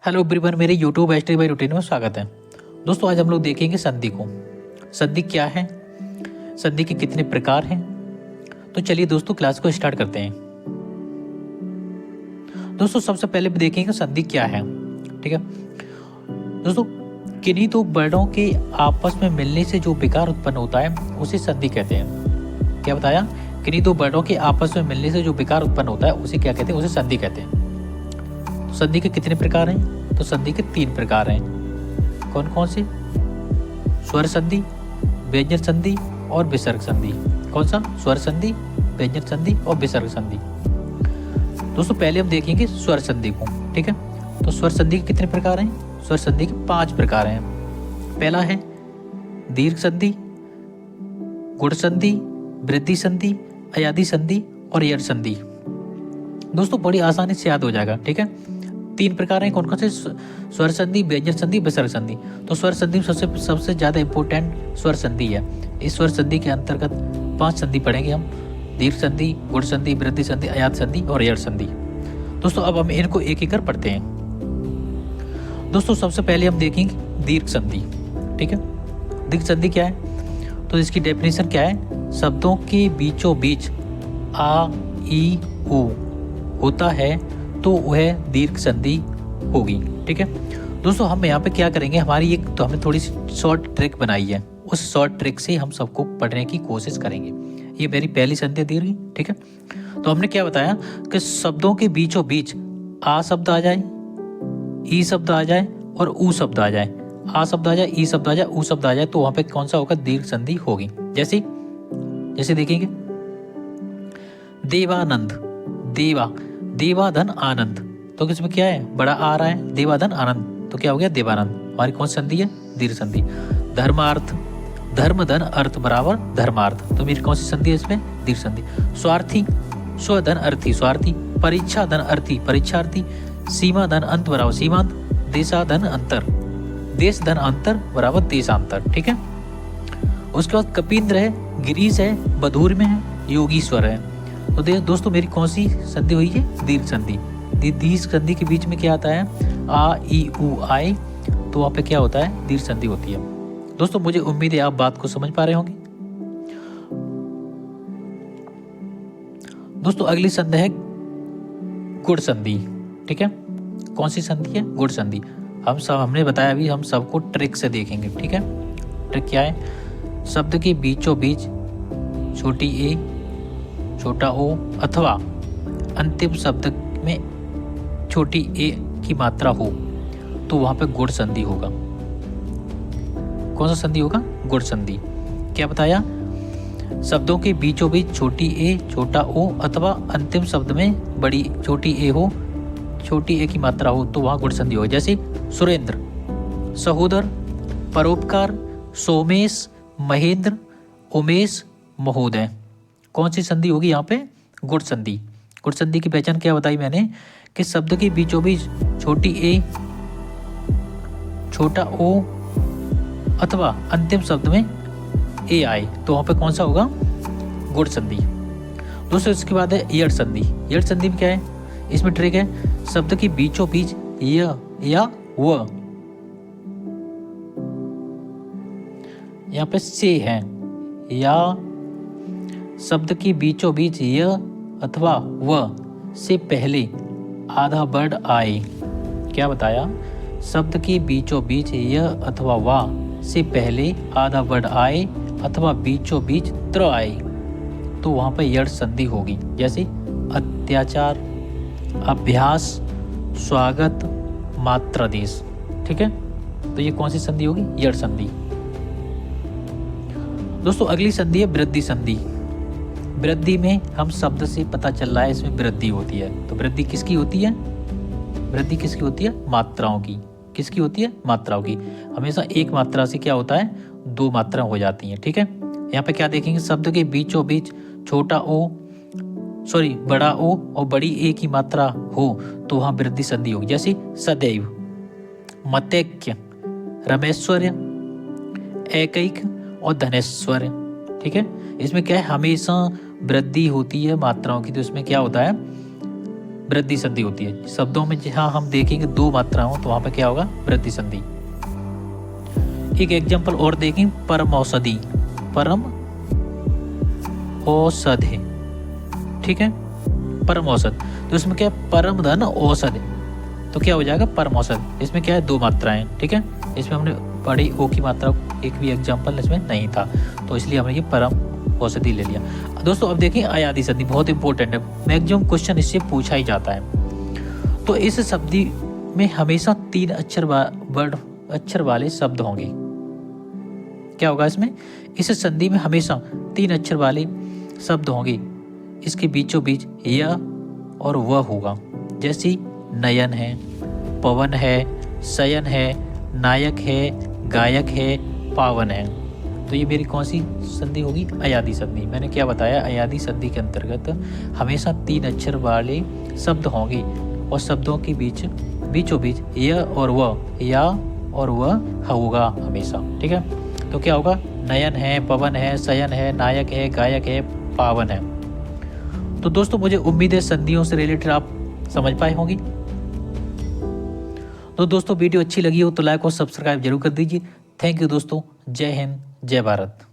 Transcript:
Hello everyone, मेरे YouTube एस्ट्री bye routine में स्वागत है। दोस्तों, आज हम लोग देखेंगे संधि को। संधि क्या है, संधि के कितने प्रकार हैं। तो चलिए दोस्तों, क्लास को स्टार्ट करते हैं। दोस्तों, सबसे पहले भी देखेंगे संधि क्या है। ठीक है दोस्तों, किन्हीं दो वर्णों के आपस में मिलने से जो विकार उत्पन्न होता है उसे संधि कहते हैं। क्या बताया? किन्हीं दो वर्णों के आपस में मिलने से जो विकार उत्पन्न होता है उसे क्या कहते हैं? उसे संधि कहते हैं। संधि के कितने प्रकार हैं? तो संधि के 3 प्रकार हैं। कौन कौन से? स्वर संधि, व्यंजन संधि और विसर्ग संधि। कौन सा? स्वर संधि, व्यंजन संधि और विसर्ग संधि। दोस्तों, पहले हम देखेंगे स्वर संधि को। ठीक है, तो स्वर संधि के कितने प्रकार हैं? स्वर संधि के 5 प्रकार हैं। पहला है दीर्घ संधि, गुण संधि, वृद्धि संधि, अयादि संधि और यड़ संधि। दोस्तों, बड़ी आसानी से याद हो जाएगा। ठीक है, 3 प्रकार हैं। कौन कौन से? स्वर संधि, व्यंजन संधि, विसर्ग संधि। तो स्वर संधि में सबसे ज्यादा इंपोर्टेंट स्वर संधि है। इस स्वर संधि के अंतर्गत 5 संधि पढ़ेंगे हम। दीर्घ संधि, गुण संधि, वृद्धि संधि, अयाद संधि और यड़ संधि। दोस्तों, अब हम इनको एक एक कर पढ़ते हैं। दोस्तों, सबसे पहले हम देखेंगे दीर्घ संधि। ठीक है, दीर्घ संधि क्या है? तो इसकी डेफिनेशन क्या है? शब्दों के बीचों बीच आ, ई, उ होता है तो वह दीर्घ संधि होगी। ठीक है दोस्तों, हम यहाँ पे क्या करेंगे, हमारी एक तो हमने थोड़ी सी शॉर्ट ट्रिक बनाई है। उस शॉर्ट ट्रिक से हम सबको पढ़ने की कोशिश करेंगे। ये मेरी पहली संधि दीर्घ। ठीक है, तो हमने क्या बताया कि शब्दों के बीचों बीच आ शब्द आ जाए, ई शब्द आ जाए और ऊ शब्द आ जाए। आ शब्द आ जाए, ई शब्द आ जाए, ऊ शब्द आ जाए, तो वहां पे कौन सा होगा? दीर्घ संधि होगी। जैसे देखेंगे देवानंद, देवा, देवाधन आनंद। तो किसमें क्या है? बड़ा आ रहा है, देवाधन आनंद, तो क्या हो गया? देवानंद। हमारी कौन सी संधि है? दीर्घ संधि। धर्मार्थ, धर्म धन अर्थ बराबर धर्मार्थ, तो मेरी कौन सी संधि है इसमें? दीर्घ संधि। स्वार्थी, स्वधन अर्थी, स्वार्थी। परीक्षा धन अर्थी, परीक्षार्थी। सीमा धन अंत बराबर सीमांत। देशाधन अंतर, देश धन अंतर बराबर देशांतर। ठीक है, उसके बाद कपींद्र है, गिरीश है, बधूर में है, योगीश्वर है। तो दोस्तों, मेरी कौन सी संधि हुई है? दीर्घ संधि। दीर्घ संधि के बीच में क्या आता है? आ, ई, उ आए, तो वहां पे क्या होता है? दीर्घ संधि होती है। दोस्तों, मुझे उम्मीद है आप बात को समझ पा रहे होंगे। दोस्तों, अगली संधि है गुण संधि। ठीक है, कौन सी संधि है? गुण संधि। हमने बताया अभी, हम सबको ट्रिक से देखेंगे। ठीक है, ट्रिक क्या है? शब्द के बीचों बीच छोटी ए, छोटा ओ अथवा अंतिम शब्द में छोटी ए की मात्रा हो तो वहां पे गुण संधि होगा। कौन सा संधि होगा? गुण संधि। क्या बताया? शब्दों के बीचों बीच छोटी ए, छोटा ओ अथवा अंतिम शब्द में बड़ी छोटी ए हो, छोटी ए की मात्रा हो तो वहां गुण संधि होगी। जैसे सुरेंद्र, सहोदर, परोपकार, सोमेश, महेंद्र, उमेश, महोदय। कौन सी संधि होगी यहाँ पे? गुण संधि। गुण संधि की पहचान क्या बताई मैंने कि शब्द के बीचों बीच छोटी ए, छोटा ओ अथवा अंतिम शब्द में ए आए तो वहां पे कौन सा होगा? गुण संधि। दोस्तों, इसके बाद है यड़ संधि। यड़ संधि में क्या है? इसमें ट्रिक है, शब्द के बीचों बीच य या व, यहाँ पे से है, या शब्द के बीचों बीच य अथवा व से पहले आधा वर्ड आए। क्या बताया? शब्द के बीचों बीच य अथवा व से पहले आधा वर्ड आए अथवा बीचों बीच त्र आए तो वहां पर यड़ संधि होगी। जैसे अत्याचार, अभ्यास, स्वागत, मात्रादेश। ठीक है, तो ये कौन सी संधि होगी? यड़ संधि। दोस्तों, अगली संधि है वृद्धि संधि। वृद्धि में हम शब्द से पता चल रहा है इसमें वृद्धि होती है। तो वृद्धि किसकी होती है? वृद्धि किसकी होती है? मात्राओं की। किसकी होती है? मात्राओं की। हमेशा एक मात्रा से क्या होता है? 2 मात्रा हो जाती हैं। ठीक है, यहाँ पे क्या देखेंगे? शब्द के बीचों बीच छोटा ओ, बड़ा ओ और बड़ी ए की मात्रा हो तो वहां वृद्धि संधि होगी। जैसे सदैव, मतैक्य, रमेश्वर्य, एकैक और धनेश्वर्य। ठीक है, इसमें क्या है? हमेशा वृद्धि होती है मात्राओं की, तो इसमें क्या होता है? वृद्धि संधि होती है। शब्दों में जहाँ हम देखेंगे दो मात्रा हो तो वहाँ पे क्या होगा, वृद्धि संधि। एक एग्जाम्पल और देखें, परम औषधि, परम औषधि, ठीक है, परम औषध। तो इसमें क्या है, परम धन औषध, तो क्या हो जाएगा, परम औषध। इसमें क्या है, दो मात्राएं, ठीक है। इसमें हमने बड़ी ओ की मात्रा, एक भी एग्जाम्पल इसमें नहीं था, तो इसलिए हमने ये परम औषधि ले लिया। दोस्तों अब देखिए अयादि संधि, बहुत इंपॉर्टेंट है, मैक्सिमम क्वेश्चन इससे पूछा ही जाता है। तो इस संधि में हमेशा 3 अक्षर वाले शब्द होंगे। क्या होगा इसमें, इस संधि में हमेशा 3 अक्षर वाले शब्द होंगे। इसके बीचों बीच यह और वह होगा, जैसे नयन है, पवन है, शयन है, नायक है, गायक है, पावन है। तो ये मेरी कौन सी संधि होगी, अयादि संधि। मैंने क्या बताया, अयादि संधि के अंतर्गत हमेशा 3 अक्षर वाले शब्द होंगे और शब्दों के बीचों बीच यह और वह, या और वह होगा हमेशा, ठीक है। तो क्या होगा, नयन है, पवन है, शयन है, नायक है, गायक है, पावन है। तो दोस्तों मुझे उम्मीद है संधियों से रिलेटेड आप समझ पाए होंगे। तो दोस्तों वीडियो अच्छी लगी हो तो लाइक और सब्सक्राइब जरूर कर दीजिए। थैंक यू दोस्तों, जय हिंद, जय भारत।